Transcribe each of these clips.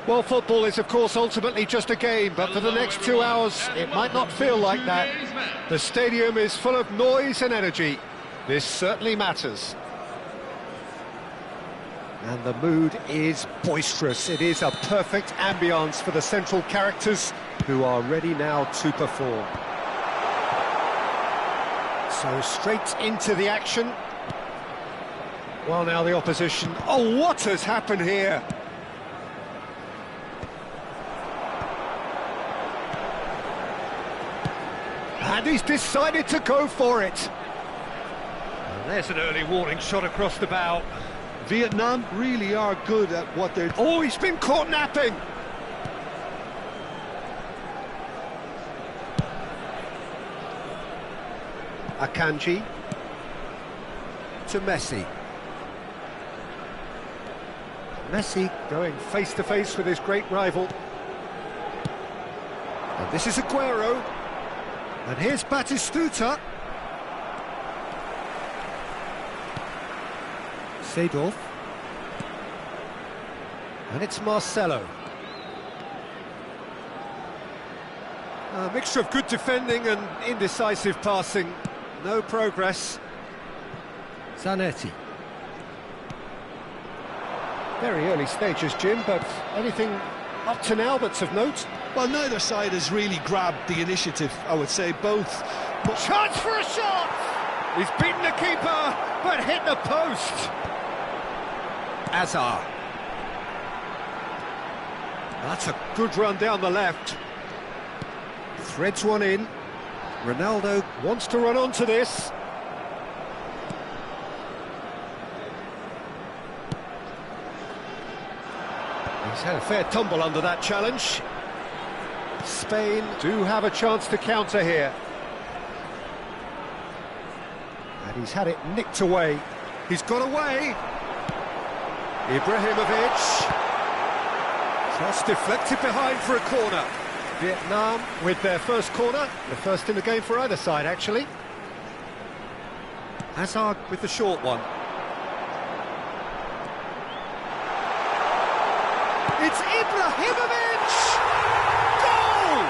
Well, football is, of course, ultimately just a game, but for the next 2 hours, it might not feel like that. The stadium is full of noise and energy. This certainly matters. And the mood is boisterous. It is a perfect ambience for the central characters who are ready now to perform. So straight into the action. Well, now the opposition. Oh, what has happened here? And he's decided to go for it. And there's an early warning shot across the bow. Vietnam really are good at what they're... Oh, he's been caught napping! Akanji to Messi. Messi going face-to-face with his great rival. And this is Aguero. And here's Batistuta. Seedorf. And it's Marcelo. A mixture of good defending and indecisive passing. No progress. Zanetti. Very early stages, Jim, but anything up to now that's of note? Well, neither side has really grabbed the initiative, I would say. Both. But chance for a shot! He's beaten the keeper, but hit the post. Azar. That's a good run down the left. Threads one in. Ronaldo wants to run onto this. He's had a fair tumble under that challenge. Spain do have a chance to counter here. And he's had it nicked away. He's got away. Ibrahimovic. Cross deflected behind for a corner. Vietnam with their first corner. The first in the game for either side, actually. Hazard with the short one. It's Ibrahimovic! Goal!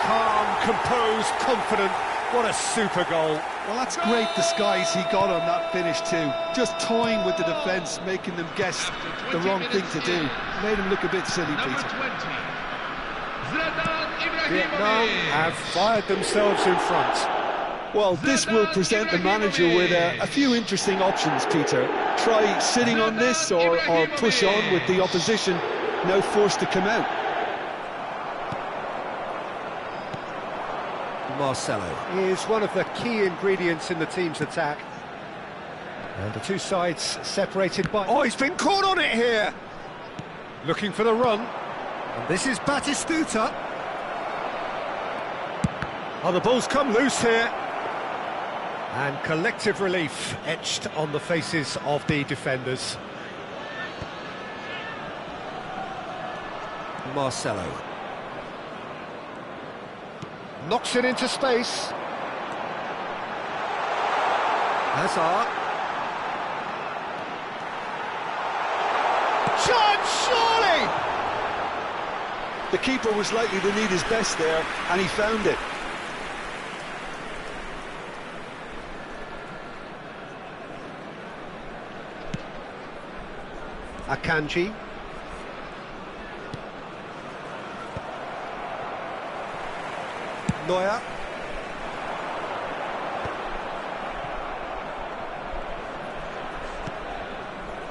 Calm, composed, confident. What a super goal. Well, that's great disguise he got on that finish too. Just toying with the defence, making them guess the wrong thing to do. Made him look a bit silly, Peter. Vietnam have fired themselves in front. Well, this will present the manager with a few interesting options, Peter. Try sitting on this or push on with the opposition, now forced to come out. Marcelo is one of the key ingredients in the team's attack. And the two sides separated by... Oh, he's been caught on it here! Looking for the run. And this is Batistuta. Oh, the ball's come loose here. And collective relief etched on the faces of the defenders. Marcelo. Knocks it into space. Hazard. Chance, surely! The keeper was likely to need his best there, and he found it. Akanji. Neuer.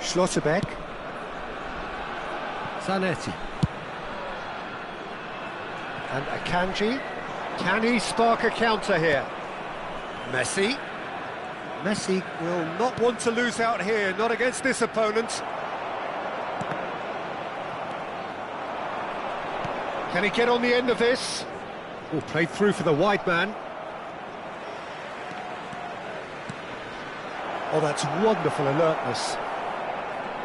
Schlotterbeck. Zanetti. And Akanji. Can he spark a counter here? Messi. Messi will not want to lose out here, not against this opponent. Can he get on the end of this? Oh, played through for the wide man. Oh, that's wonderful alertness.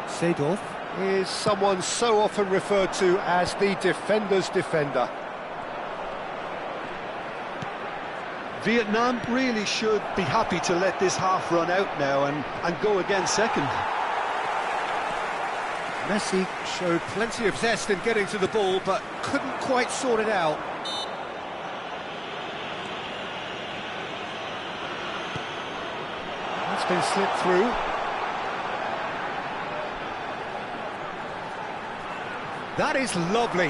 Seedorf is someone so often referred to as the defender's defender. Vietnam really should be happy to let this half run out now and go again second. Messi showed plenty of zest in getting to the ball, but couldn't quite sort it out. That's been slipped through. That is lovely.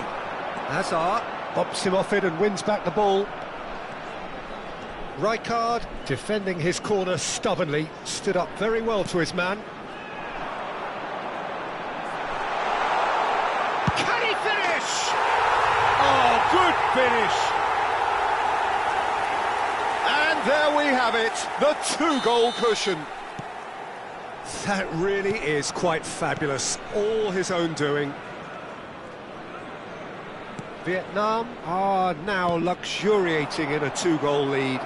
Hazard bops him off it and wins back the ball. Rijkaard, defending his corner stubbornly, stood up very well to his man. Can he finish? Oh, good finish! And there we have it, the two-goal cushion. That really is quite fabulous, all his own doing. Vietnam are now luxuriating in a two-goal lead.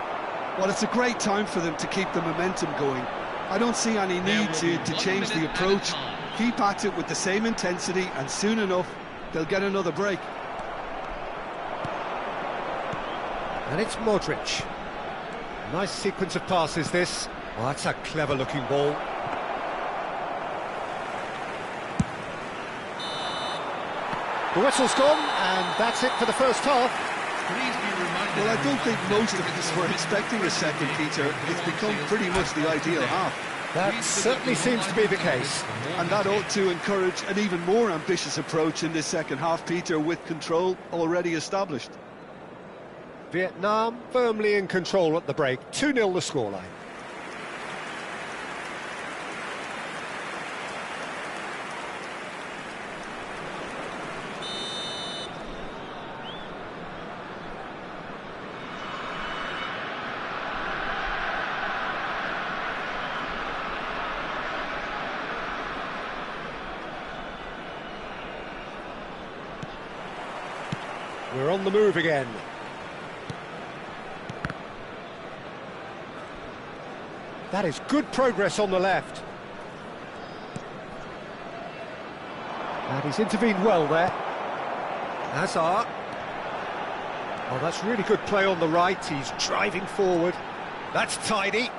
Well, it's a great time for them to keep the momentum going. I don't see any need to change the approach. Keep at it with the same intensity, and soon enough, they'll get another break. And it's Modric. Nice sequence of passes, this. Oh, that's a clever-looking ball. The whistle's gone, and that's it for the first half. Well, I don't think most of us were expecting a second, Peter. It's become pretty much the ideal half. That certainly seems to be the case. And that ought to encourage an even more ambitious approach in this second half, Peter, with control already established. Vietnam firmly in control at the break. 2-0 the scoreline. We're on the move again. That is good progress on the left. And he's intervened well there. Hazard. Oh, that's really good play on the right. He's driving forward. That's tidy.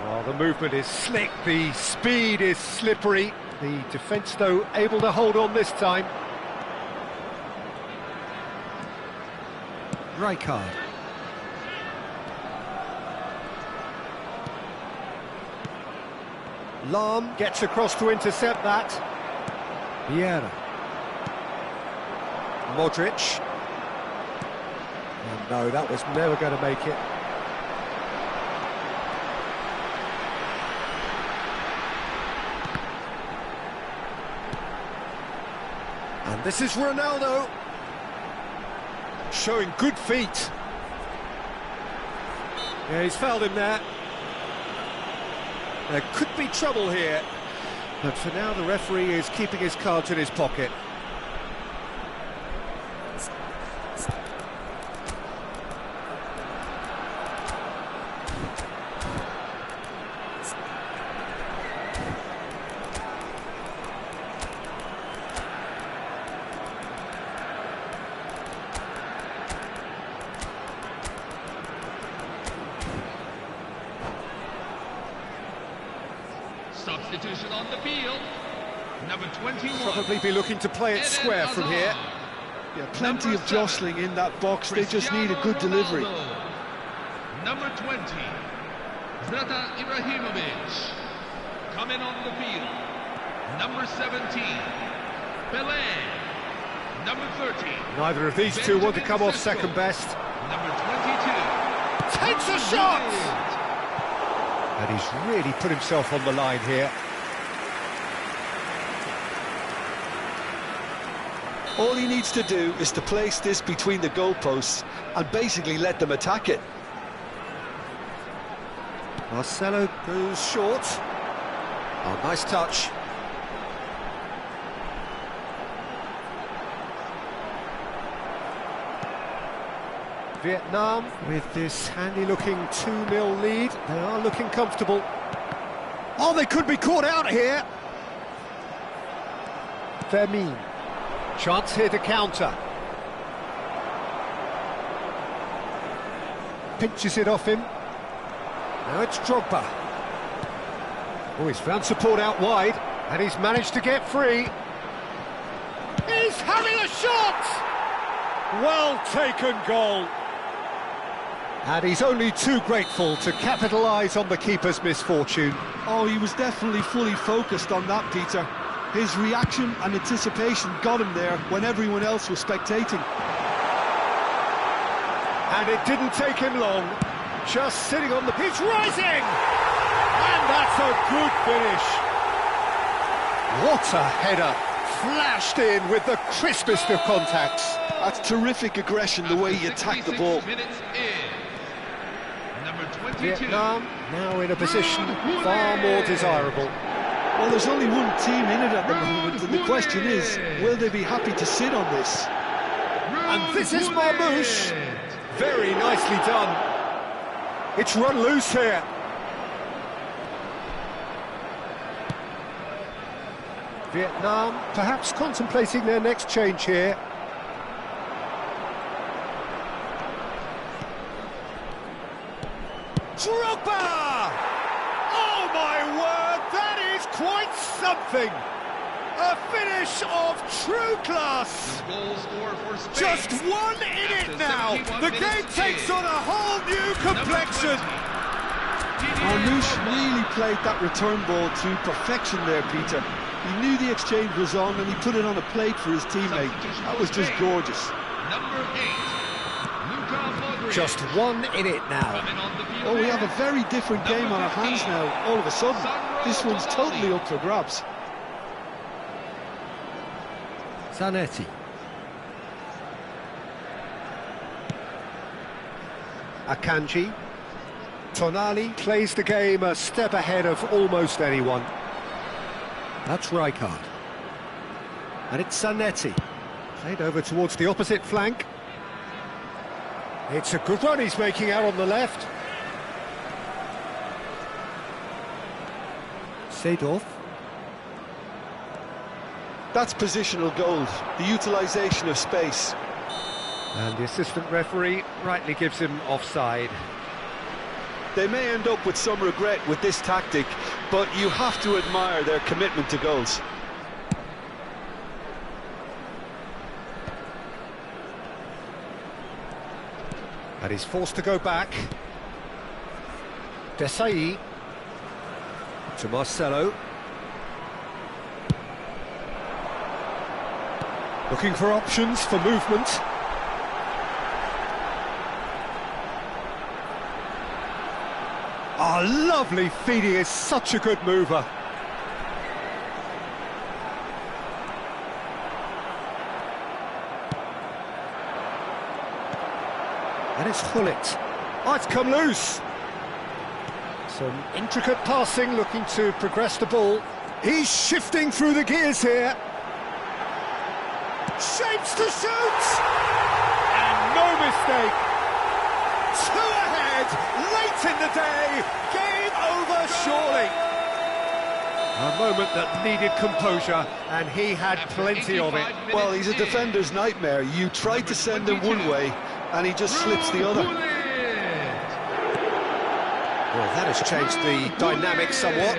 Oh, the movement is slick. The speed is slippery. The defence, though, able to hold on this time. Rijkaard. Lahm gets across to intercept that. Vieira. Modric. Oh, no, that was never going to make it. And this is Ronaldo. Showing good feet. Yeah, he's fouled him there. There could be trouble here, but for now the referee is keeping his cards in his pocket. Substitution on the field. Number 21. Probably be looking to play it square from here. Yeah, plenty of jostling in that box. They just need a good delivery. Number 20. Zlatan Ibrahimovic. Coming on the field. Number 17. Pelé. Number 30. Neither of these two want to come off second best. Number 22. Takes a shot! And he's really put himself on the line here. All he needs to do is to place this between the goalposts and basically let them attack it. Marcelo goes short. Oh, nice touch. Vietnam, with this handy-looking 2-0 lead, they are looking comfortable. Oh, they could be caught out here. Fermin. Chance here to counter. Pinches it off him. Now it's Drogba. Oh, he's found support out wide, and he's managed to get free. He's having a shot! Well taken goal. And he's only too grateful to capitalise on the keeper's misfortune. Oh, he was definitely fully focused on that, Peter. His reaction and anticipation got him there when everyone else was spectating. And it didn't take him long. Just sitting on the pitch, rising! And that's a good finish. What a header. Flashed in with the crispest of contacts. That's terrific aggression, the way he attacked the ball. Vietnam now in a position far more desirable. Well, there's only one team in it at the moment, and the question is, will they be happy to sit on this? And this is Marmouche. Very nicely done. It's run loose here. Vietnam perhaps contemplating their next change here. Drogba! Oh my word, that is quite something! A finish of true class! Just one in it now! The game takes on a whole new complexion! Marmouche really played that return ball to perfection there, Peter. He knew the exchange was on and he put it on a plate for his teammate. That was just gorgeous. Number 8, Luka Modric. Just one in it now. Oh, we have a very different game on our hands now, all of a sudden. This one's totally up for grabs. Zanetti. Akanji. Tonali plays the game a step ahead of almost anyone. That's Rijkaard. And it's Zanetti. Played over towards the opposite flank. It's a good run he's making out on the left. Seedorf. That's positional gold, the utilisation of space. And the assistant referee rightly gives him offside. They may end up with some regret with this tactic, but you have to admire their commitment to goals. And he's forced to go back. Desailly. To Marcelo. Looking for options for movement. Oh, lovely feed, he is such a good mover. And it's Gullit. Oh, it's come loose. Some intricate passing, looking to progress the ball. He's shifting through the gears here. Shapes to shoot! And no mistake. 2 ahead, late in the day, game over surely. A moment that needed composure, and he had plenty of it. Well, he's a defender's nightmare. You try to send him one way, and he just slips the other. Well, that has changed the dynamic somewhat.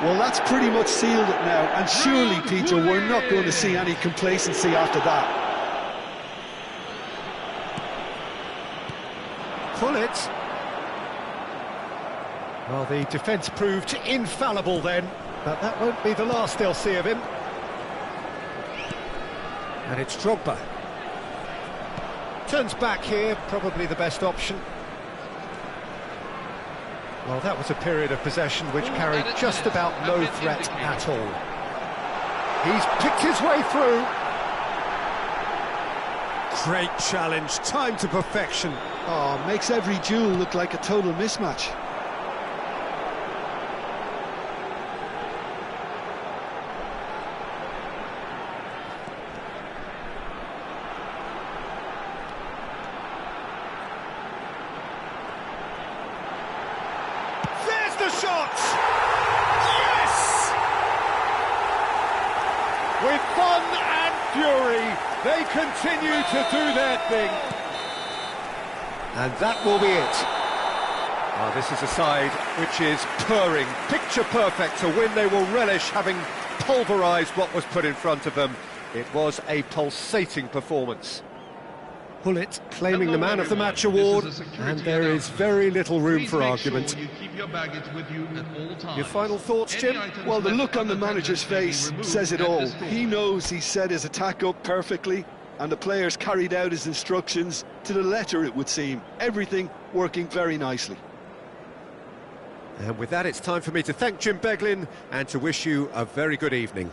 Well, that's pretty much sealed it now, and surely, Peter, we're not going to see any complacency after that. Gullit. Well, the defence proved infallible then, but that won't be the last they'll see of him. And it's Drogba. Turns back here, probably the best option. Well, that was a period of possession which carried just about no threat at all. He's picked his way through. Great challenge, time to perfection. Oh, makes every duel look like a total mismatch. There's the shot! Yes! With fun and fury, they continue to do their thing. And that will be it. Oh, this is a side which is purring, picture perfect. To win, they will relish having pulverised what was put in front of them. It was a pulsating performance. Pullet claiming the Man of the Match award, and there is very little room for argument. You keep your baggage with you at all times. Your final thoughts, Jim? Well, the look on the manager's face says it all. He knows he set his attack up perfectly, and the players carried out his instructions to the letter, it would seem. Everything working very nicely. And with that, it's time for me to thank Jim Beglin and to wish you a very good evening.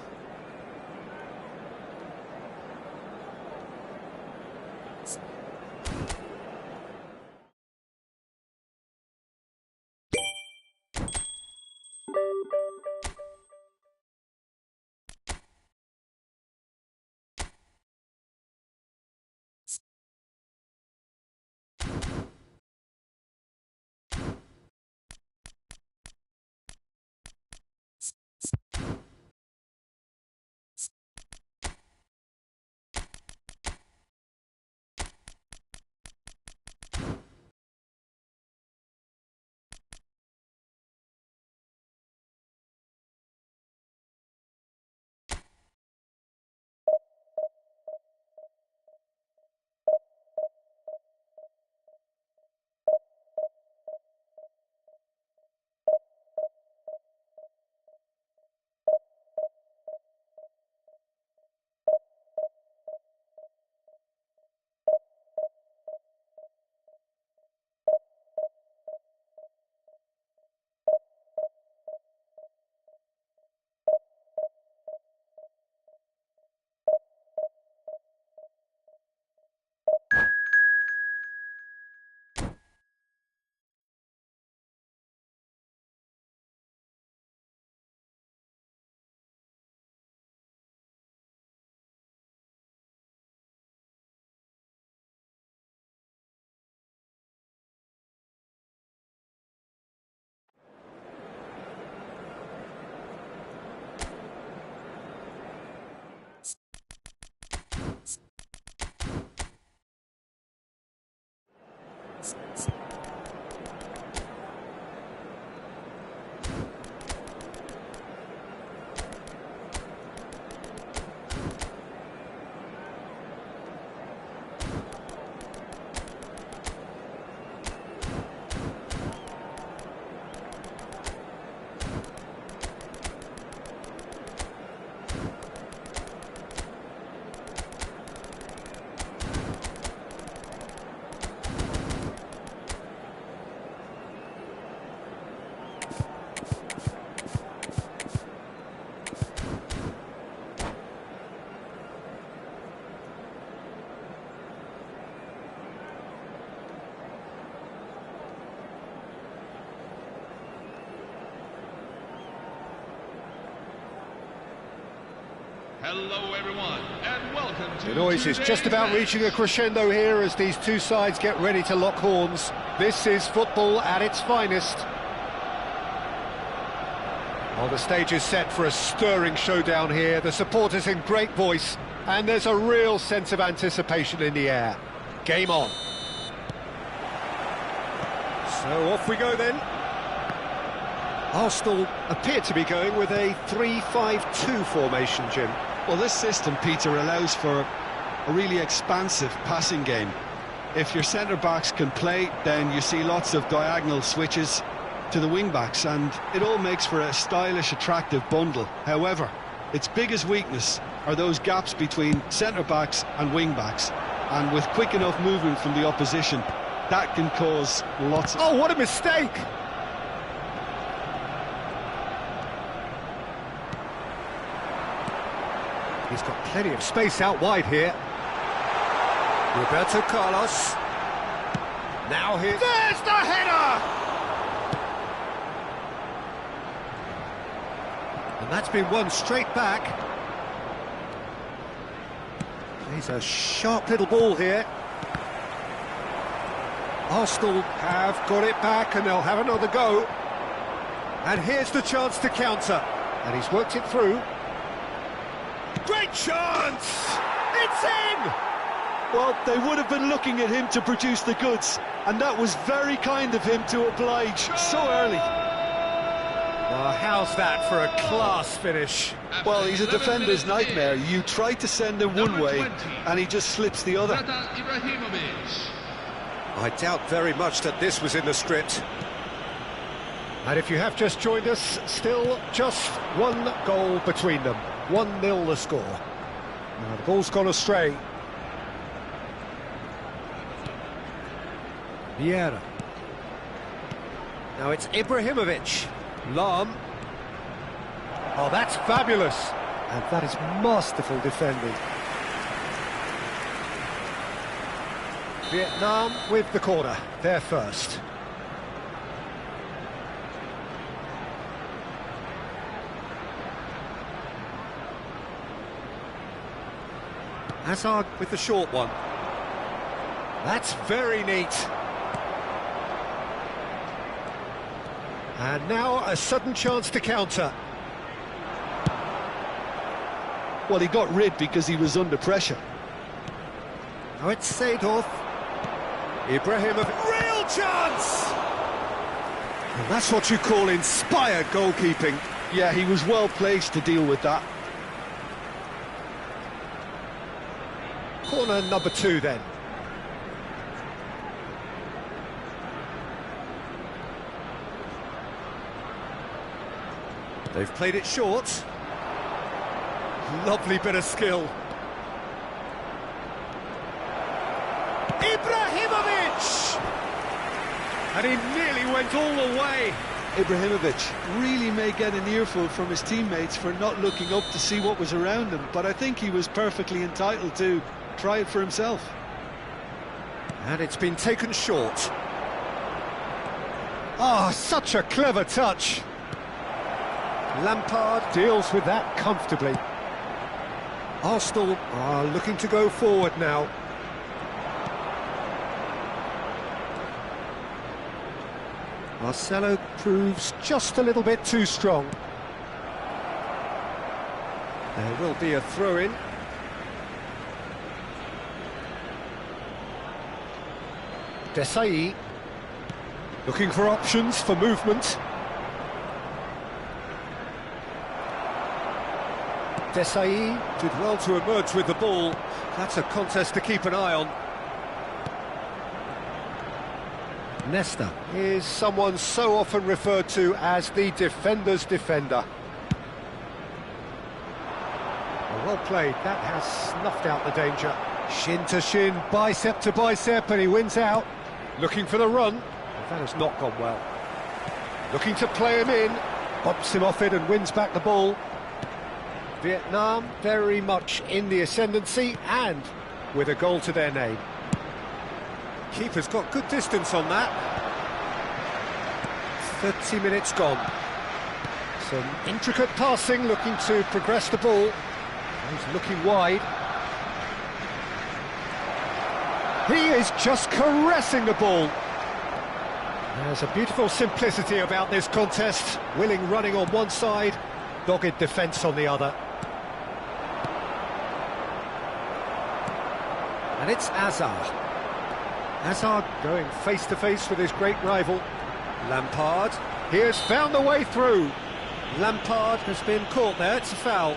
Hello everyone, and welcome to The noise is just about reaching a crescendo here as these two sides get ready to lock horns. This is football at its finest. Well, the stage is set for a stirring showdown here. The supporters in great voice, and there's a real sense of anticipation in the air. Game on. So off we go then. Arsenal appear to be going with a 3-5-2 formation, Jim. Well, this system, Peter, allows for a really expansive passing game. If your centre-backs can play, then you see lots of diagonal switches to the wing-backs, and it all makes for a stylish, attractive bundle. However, its biggest weakness are those gaps between centre-backs and wing-backs, And with quick enough movement from the opposition, that can cause lots of... Oh, what a mistake! He's got plenty of space out wide here. Roberto Carlos. Now here... There's the header! And that's been won straight back. He's a sharp little ball here. Arsenal have got it back and they'll have another go. And here's the chance to counter. And he's worked it through. Great chance! It's in! Well, they would have been looking at him to produce the goods, and that was very kind of him to oblige so early. Well, how's that for a class finish? Well, he's a defender's nightmare. You try to send him one way, and he just slips the other. I doubt very much that this was in the script. And if you have just joined us, still just one goal between them. 1-0 the score. Now the ball's gone astray. Vieira. Now it's Ibrahimovic. Lahm. Oh, that's fabulous. And that is masterful defending. Vietnam with the corner. They're first. Hazard with the short one. That's very neat. And now a sudden chance to counter. Well, he got rid because he was under pressure. Now it's Seedorf. Ibrahimovic. Real chance! And that's what you call inspired goalkeeping. Yeah, he was well placed to deal with that. Corner number 2 then. They've played it short. Lovely bit of skill. Ibrahimovic! And he nearly went all the way. Ibrahimovic really may get an earful from his teammates for not looking up to see what was around him, but I think he was perfectly entitled to try it for himself. And it's been taken short. Ah, such a clever touch. Lampard deals with that comfortably. Arsenal are looking to go forward now. Marcelo proves just a little bit too strong. There will be a throw-in. Desailly looking for options for movement. Desailly did well to emerge with the ball. That's a contest to keep an eye on. Nesta is someone so often referred to as the defender's defender. Well played, that has snuffed out the danger. Shin to shin, bicep to bicep, and he wins out. Looking for the run, that has not gone well. Looking to play him in, bumps him off it and wins back the ball. Vietnam very much in the ascendancy and with a goal to their name. Keeper's got good distance on that. 30 minutes gone. Some intricate passing, looking to progress the ball. He's looking wide. He is just caressing the ball. There's a beautiful simplicity about this contest. Willing running on one side, dogged defence on the other. And it's Hazard. Hazard going face-to-face with his great rival. Lampard, he has found the way through. Lampard has been caught there, it's a foul.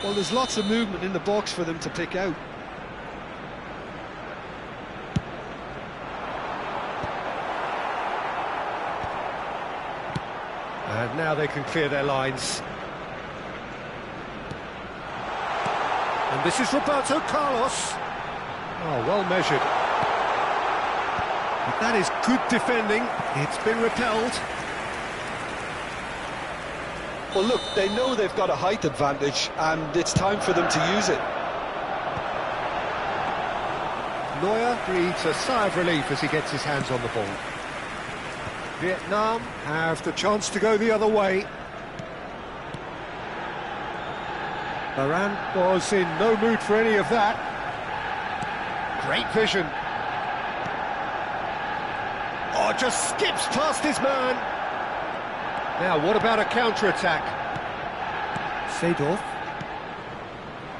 Well, there's lots of movement in the box for them to pick out. And now they can clear their lines. And this is Roberto Carlos. Oh, well measured. But that is good defending. It's been repelled. Well, look, they know they've got a height advantage, and it's time for them to use it. Neuer breathes a sigh of relief as he gets his hands on the ball. Vietnam have the chance to go the other way. Varane was in no mood for any of that. Great vision. Oh, just skips past his man. Now, what about a counter-attack? Seedorf.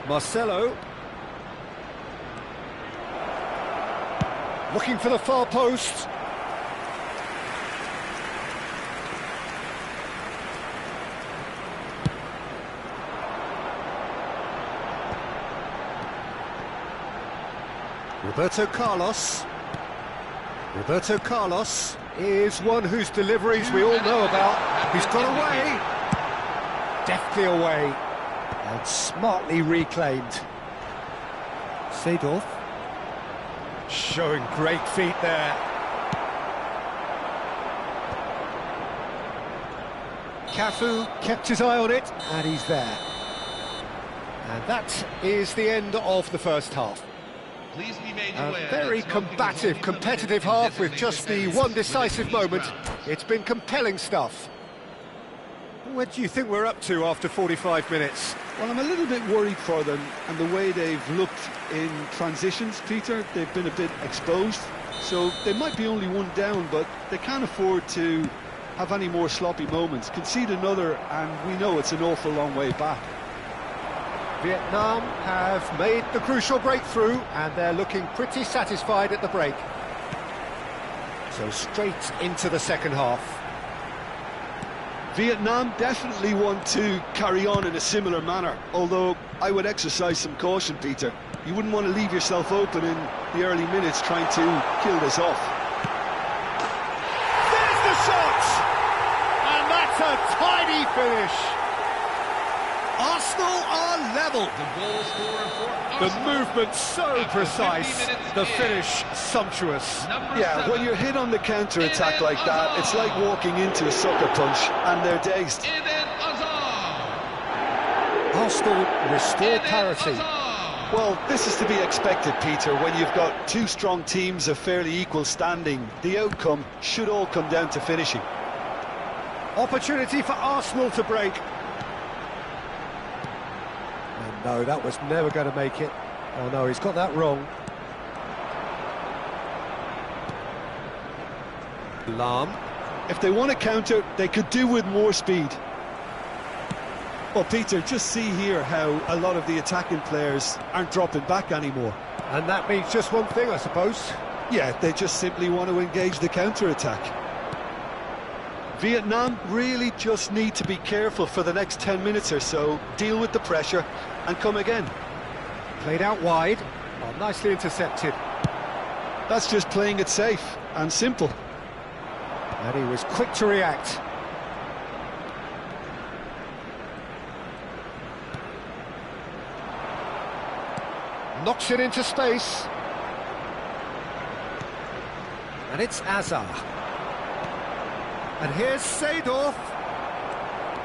Marcelo. Looking for the far post. Roberto Carlos. Roberto Carlos is one whose deliveries we all know about. He's got away. Deftly away. And smartly reclaimed. Seedorf. Showing great feet there. Cafu kept his eye on it, and he's there. And that is the end of the first half. Please be made A aware very that smoking combative, is competitive only half with designated just the areas one within decisive each moment. round. It's been compelling stuff. What do you think we're up to after 45 minutes? Well, I'm a little bit worried for them and the way they've looked in transitions, Peter. They've been a bit exposed, so they might be only one down, but they can't afford to have any more sloppy moments. Concede another, and we know it's an awful long way back. Vietnam have made the crucial breakthrough, and they're looking pretty satisfied at the break. So straight into the second half. Vietnam definitely want to carry on in a similar manner, although I would exercise some caution, Peter. You wouldn't want to leave yourself open in the early minutes trying to kill this off. There's the shot! And that's a tidy finish. Arsenal are level. The goal scorer for The Arsenal. movement so After precise, 50 minutes the in. finish sumptuous. Number Yeah, 7, when you're hit on the counter-attack like that, it's like walking into a sucker punch, and they're dazed. Eden Hazard. Arsenal restore Eden parity. Hazard. Well, this is to be expected, Peter. When you've got two strong teams of fairly equal standing, the outcome should all come down to finishing. Opportunity for Arsenal to break. And no, that was never going to make it. Oh no, he's got that wrong. Lahm. If they want to counter, they could do with more speed. Well, Peter, just see here how a lot of the attacking players aren't dropping back anymore. And that means just one thing, I suppose. Yeah, they just simply want to engage the counter-attack. Vietnam really just need to be careful for the next 10 minutes or so, deal with the pressure and come again. Played out wide. Oh, nicely intercepted. That's just playing it safe and simple. And he was quick to react. Knocks it into space. And it's Azar. And here's Seedorf.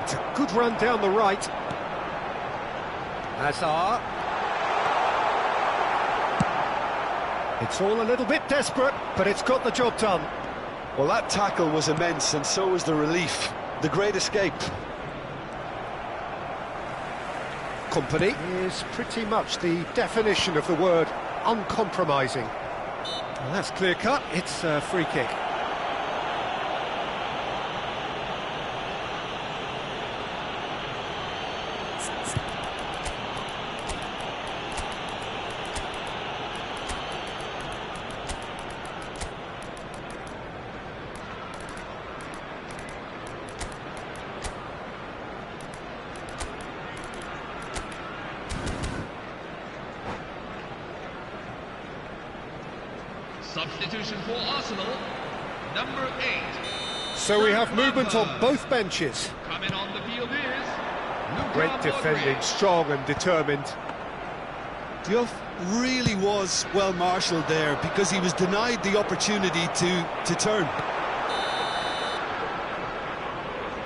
It's a good run down the right. Azar. It's all a little bit desperate, but it's got the job done. Well, that tackle was immense, and so was the relief. The great escape. Company is pretty much the definition of the word uncompromising. Well, that's clear-cut. It's a free kick. Substitution for Arsenal, number 8. So we have movement on both benches. Coming on the field is Luka Great Modric. defending, strong and determined. Diouf really was well marshalled there because he was denied the opportunity to turn.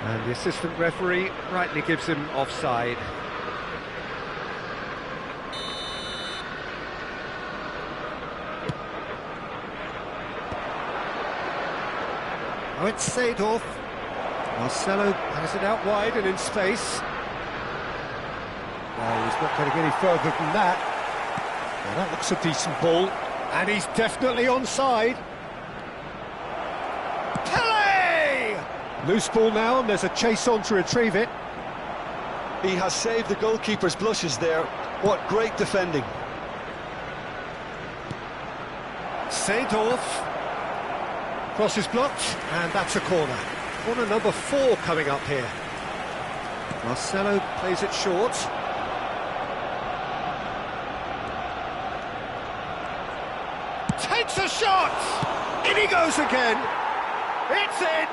And the assistant referee rightly gives him offside. Oh, it's Seedorf. Marcelo has it out wide and in space. No, he's not getting any further than that. Well, that looks a decent ball. And he's definitely onside. Pele! Loose ball now, and there's a chase on to retrieve it. He has saved the goalkeeper's blushes there. What great defending. Seedorf. Cross is blocked, and that's a corner. Corner number 4 coming up here. Marcelo plays it short. Takes a shot! In he goes again! It's in!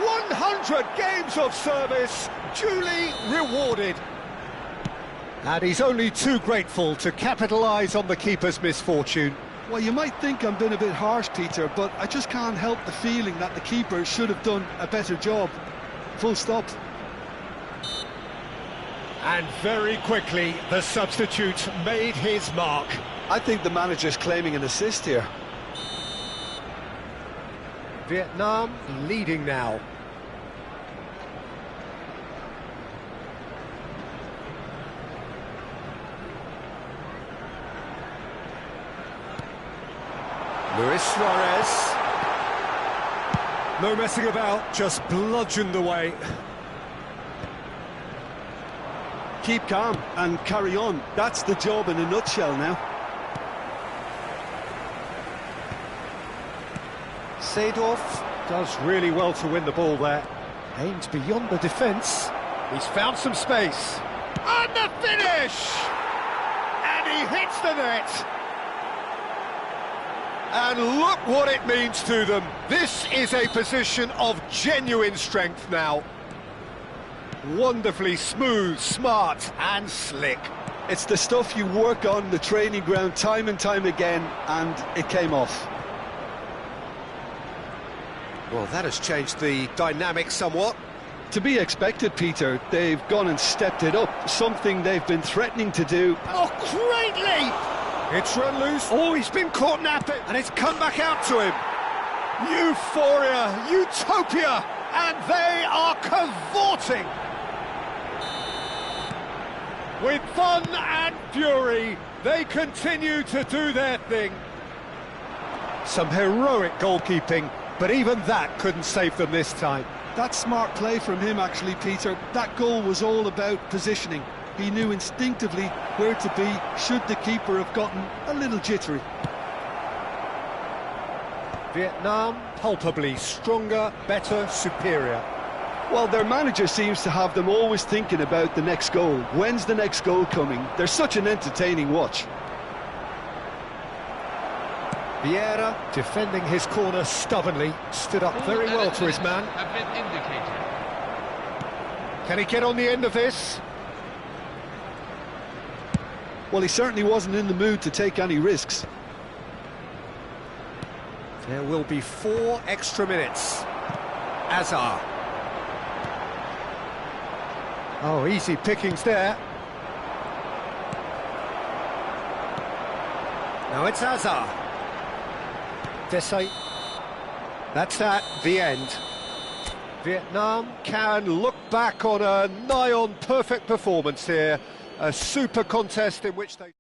100 games of service, duly rewarded. And he's only too grateful to capitalise on the keeper's misfortune. Well, you might think I'm being a bit harsh, Peter, but I just can't help the feeling that the keeper should have done a better job. Full stop. And very quickly, the substitute made his mark. I think the manager's claiming an assist here. Vietnam leading now. Luis Suarez. No messing about, just bludgeoned away. Keep calm and carry on. That's the job in a nutshell now. Seedorf does really well to win the ball there. Aims beyond the defence. He's found some space. And the finish! And he hits the net. And look what it means to them. This is a position of genuine strength now. Wonderfully smooth, smart and slick. It's the stuff you work on the training ground time and time again, and it came off. Well, that has changed the dynamic somewhat. To be expected, Peter. They've gone and stepped it up, something they've been threatening to do. Oh, great leap! It's run loose. Oh, he's been caught napping, and it's come back out to him. Euphoria, utopia, and they are cavorting. With fun and fury, they continue to do their thing. Some heroic goalkeeping, but even that couldn't save them this time. That's smart play from him, actually, Peter. That goal was all about positioning. He knew instinctively where to be should the keeper have gotten a little jittery. Vietnam palpably stronger, better, superior. Well, their manager seems to have them always thinking about the next goal. When's the next goal coming? They're such an entertaining watch. Vieira, defending his corner stubbornly, stood up very well to his man. Have been indicated. Can he get on the end of this? Well, he certainly wasn't in the mood to take any risks. There will be 4 extra minutes. Azar. Oh, easy pickings there. Now it's Azar. Desai. That's that, the end. Vietnam can look back on a nigh-on perfect performance here. A super contest in which they...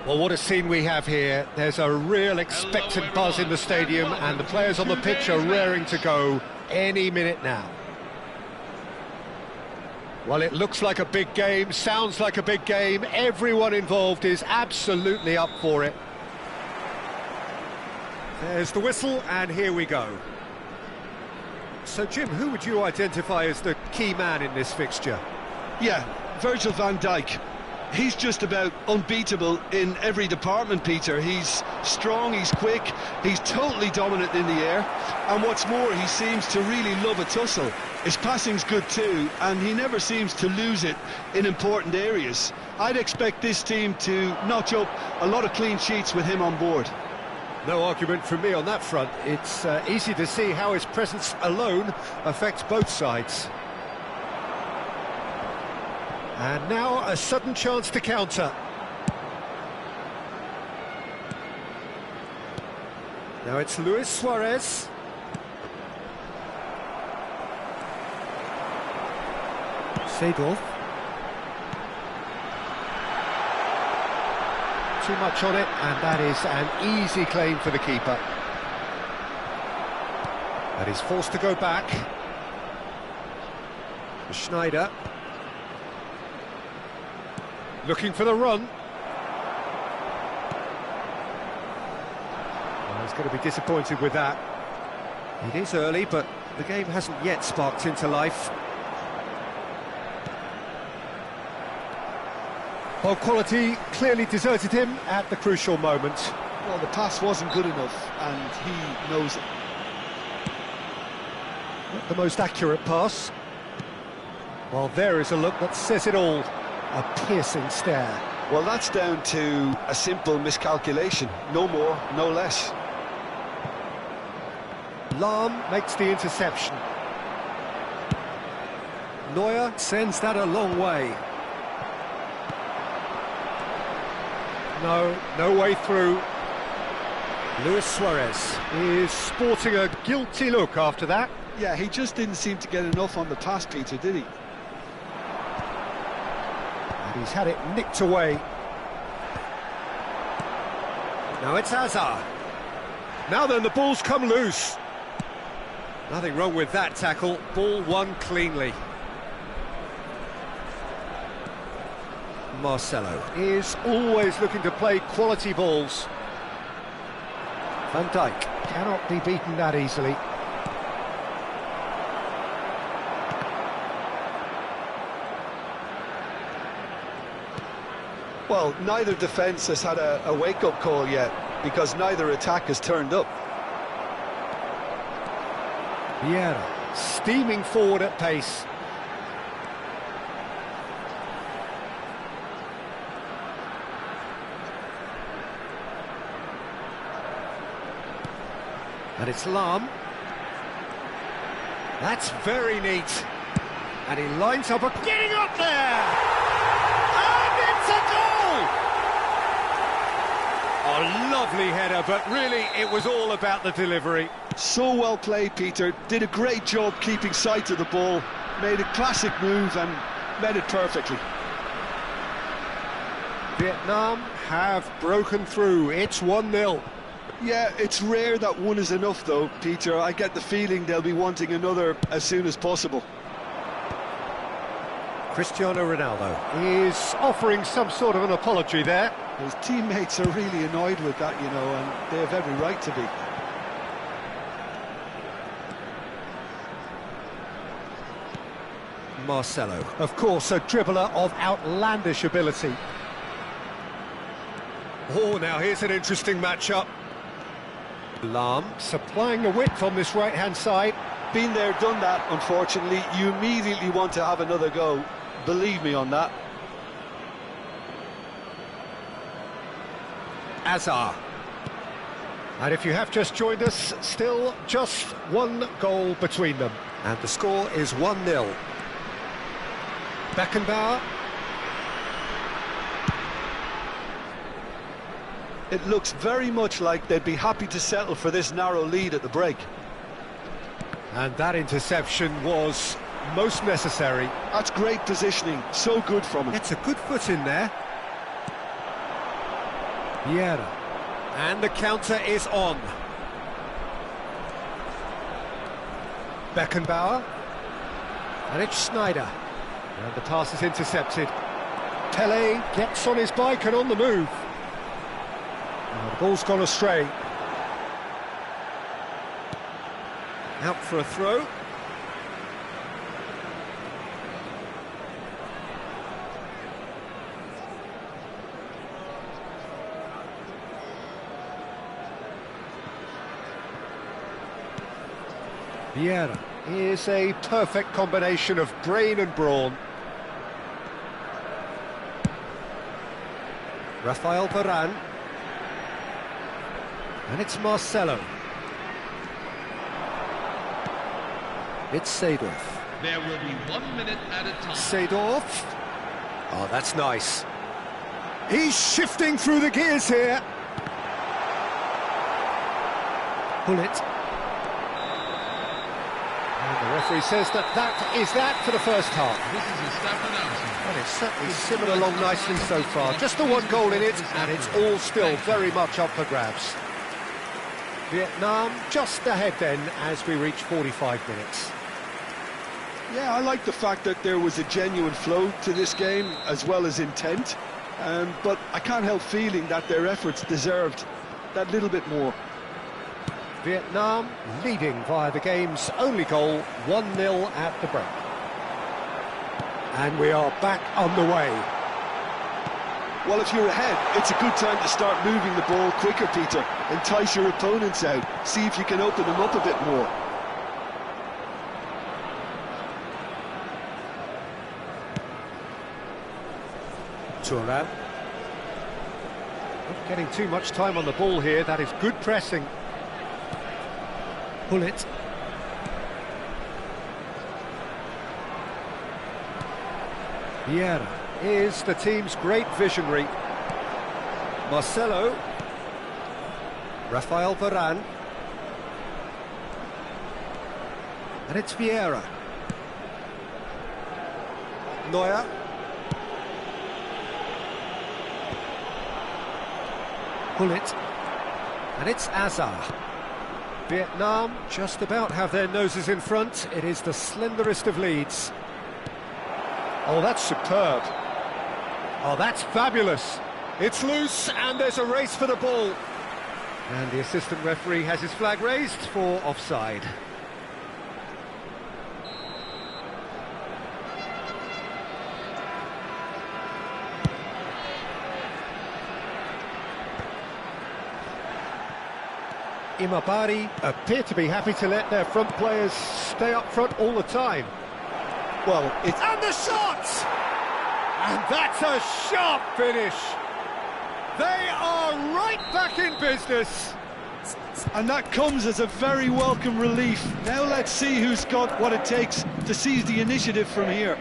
Well, what a scene we have here. There's a real expectant buzz in the stadium, and the players on the pitch are raring to go any minute now. Well, it looks like a big game, sounds like a big game. Everyone involved is absolutely up for it. There's the whistle, and here we go. So, Jim, who would you identify as the key man in this fixture? Yeah, Virgil van Dijk. He's just about unbeatable in every department, Peter. He's strong, he's quick, he's totally dominant in the air, and what's more, he seems to really love a tussle. His passing's good too, and he never seems to lose it in important areas. I'd expect this team to notch up a lot of clean sheets with him on board. No argument from me on that front. It's easy to see how his presence alone affects both sides. And now a sudden chance to counter. Now it's Luis Suarez. Seedorf. Too much on it, and that is an easy claim for the keeper. That is forced to go back. Schneider. Looking for the run. Well, he's going to be disappointed with that. It is early, but the game hasn't yet sparked into life. Well, quality clearly deserted him at the crucial moment. Well, the pass wasn't good enough, and he knows it. Not the most accurate pass. Well, there is a look that says it all. A piercing stare. Well, that's down to a simple miscalculation. No more, no less. Lahm makes the interception. Neuer sends that a long way. No way through. Luis Suarez is sporting a guilty look after that. Yeah, he just didn't seem to get enough on the pass, Peter, did he? And he's had it nicked away. Now it's Hazard. Now then, the ball's come loose. Nothing wrong with that tackle. Ball won cleanly. Marcelo is always looking to play quality balls. Van Dijk cannot be beaten that easily. Well, neither defence has had a wake-up call yet, because neither attack has turned up. Vieira steaming forward at pace. And it's Lahm. That's very neat. And he lines up, getting up there! And it's a goal! A lovely header, but really it was all about the delivery. So well played, Peter. Did a great job keeping sight of the ball. Made a classic move and met it perfectly. Vietnam have broken through. It's 1-0. Yeah, it's rare that one is enough though, Peter. I get the feeling they'll be wanting another as soon as possible. Cristiano Ronaldo is offering some sort of an apology there. His teammates are really annoyed with that, you know, and they have every right to be. Marcelo, of course, a dribbler of outlandish ability. Oh, now here's an interesting matchup. Lahm supplying the width on this right-hand side. Been there, done that, unfortunately. You immediately want to have another go. Believe me on that. Hazard. And if you have just joined us, still just one goal between them. And the score is 1-0. Beckenbauer. It looks very much like they'd be happy to settle for this narrow lead at the break. And that interception was most necessary. That's great positioning, so good from him. It's a good foot in there. Vieira. And the counter is on. Beckenbauer. And it's Schneider. And the pass is intercepted. Pele gets on his bike and on the move. And the ball's gone astray. Out for a throw. Vieira is a perfect combination of brain and brawn. Rafael Varane. And it's Marcelo. It's Seedorf. There will be 1 minute at a time. Seedorf. Oh, that's nice. He's shifting through the gears here. Gullit. And the referee says that is that for the first half. This is a staff announcement. And it's certainly simmered along nicely so far. Just the one goal in it, and it's all still very much up for grabs. Vietnam just ahead then as we reach 45 minutes. Yeah, I like the fact that there was a genuine flow to this game as well as intent, but I can't help feeling that their efforts deserved that little bit more. Vietnam leading via the game's only goal, 1-0 at the break. And we are back underway. Well, if you're ahead, it's a good time to start moving the ball quicker, Peter. Entice your opponents out, see if you can open them up a bit more. Thuram. Not getting too much time on the ball here, that is good pressing. Gullit. Vieira is the team's great visionary. Marcelo. Rafael Varane. And it's Vieira. Neuer. Gullit. And it's Azar. Vietnam just about have their noses in front. It is the slenderest of leads. Oh, that's superb. Oh, that's fabulous. It's loose and there's a race for the ball. And the assistant referee has his flag raised for offside. Imabari appear to be happy to let their front players stay up front all the time. Well, it's... And the shot! And that's a sharp finish. They are right back in business. And that comes as a very welcome relief. Now let's see who's got what it takes to seize the initiative from here.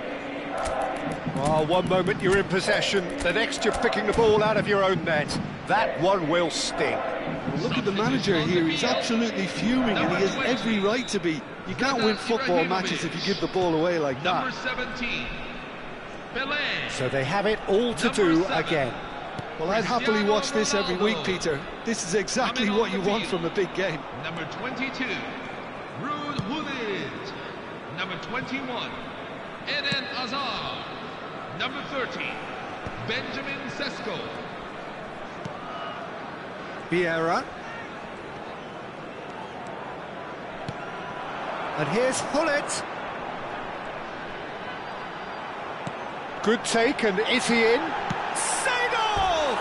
Oh, one moment you're in possession, the next you're picking the ball out of your own net. That one will sting. Well, look at the manager here, he's absolutely fuming and he has every right to be. You can't win football matches if you give the ball away like that. Number 17, Pele. So they have it all to do again. Well, I'd happily watch this every week, Peter. This is exactly what you want from a big game. Number 22, Ruud Gullit. Number 21, Eden Hazard. Number 30, Benjamin Sesko. Vieira. And here's Gullit. Good take, and is he in? Seedorf!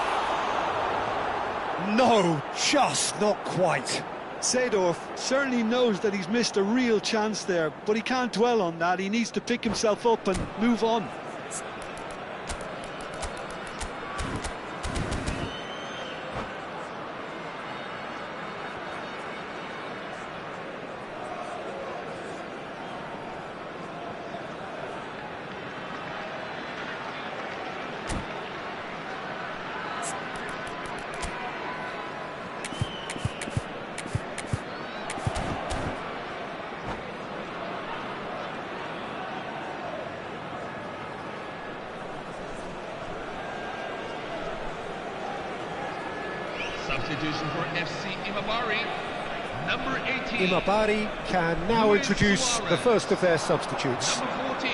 No, just not quite. Seedorf certainly knows that he's missed a real chance there, but he can't dwell on that. He needs to pick himself up and move on. Substitution for FC Imabari, number 18. Imabari can now Luis introduce Suarez. the first of their substitutes. Number 14,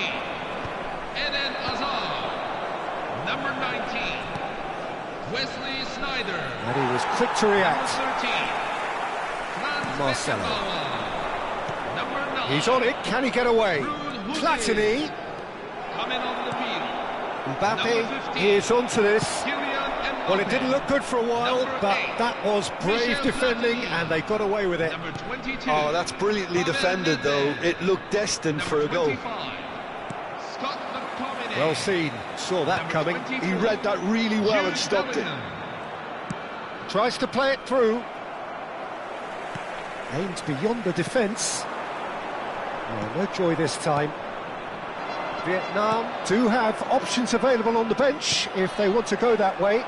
Eden Hazard. Number 19, Wesley Sneijder. And he was quick to react. Number 13, Franz Marcelo. Beckenbauer. Number 9, He's on it, can he get away? Ruud Gullit. Platini, Coming on the field, Mbappe Number 15. is onto this. Kylian Mbappe. Well, it didn't look good for a while, Number but 8, that was brave Michel defending, Platini. and they got away with it. Number 22. Oh, that's brilliantly defended, though. It looked destined for a goal. 25, Scott McTominay. Well seen, saw that Number coming. 24, He read that really well and Jude stopped it. Bellingham. Tries to play it through. Aimed beyond the defence. No joy this time. Vietnam do have options available on the bench if they want to go that way.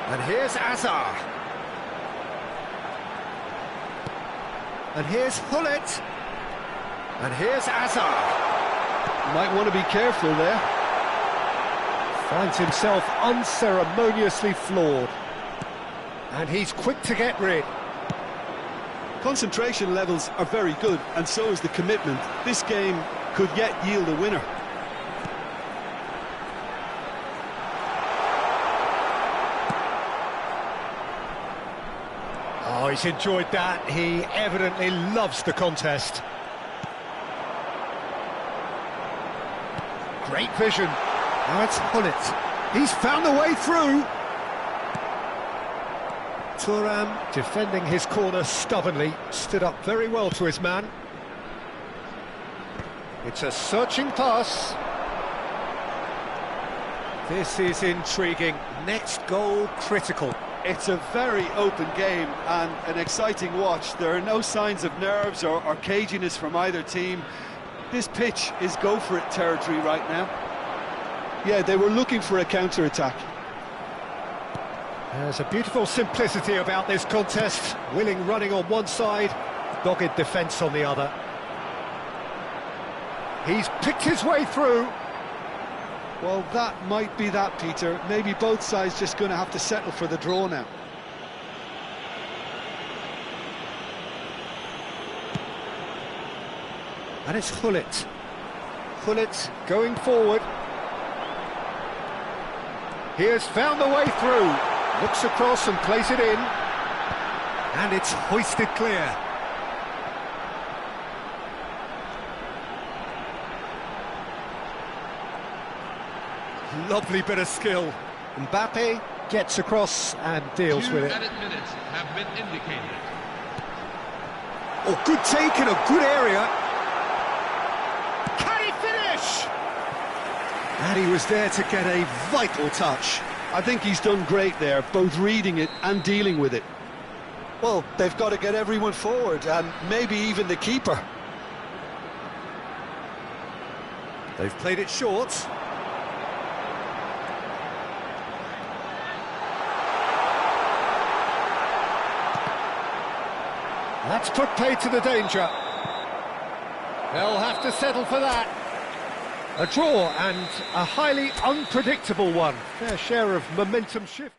And here's Azar. And here's Hullet. And here's Azar. Might want to be careful there. Finds himself unceremoniously floored. And he's quick to get rid. Concentration levels are very good, and so is the commitment. This game could yet yield a winner. Oh, he's enjoyed that. He evidently loves the contest. Great vision. Now it's Hullet. He's found a way through. Thuram defending his corner stubbornly, stood up very well to his man. It's a searching pass. This is intriguing. Next goal critical. It's a very open game and an exciting watch. There are no signs of nerves or caginess from either team. This pitch is go-for-it territory right now. Yeah, they were looking for a counter-attack. There's a beautiful simplicity about this contest. Willing running on one side, dogged defence on the other. He's picked his way through. Well, that might be that, Peter. Maybe both sides just going to have to settle for the draw now. And it's Hullet. Hullet going forward. He has found the way through. Looks across and plays it in. And it's hoisted clear. Lovely bit of skill. Mbappe gets across and deals with it. 2 added minutes have been indicated. Oh, good take in a good area. Can he finish? And he was there to get a vital touch. I think he's done great there, both reading it and dealing with it. Well, they've got to get everyone forward, and maybe even the keeper. They've played it short. That's put paid to the danger. They'll have to settle for that. A draw, and a highly unpredictable one. Fair share of momentum shift.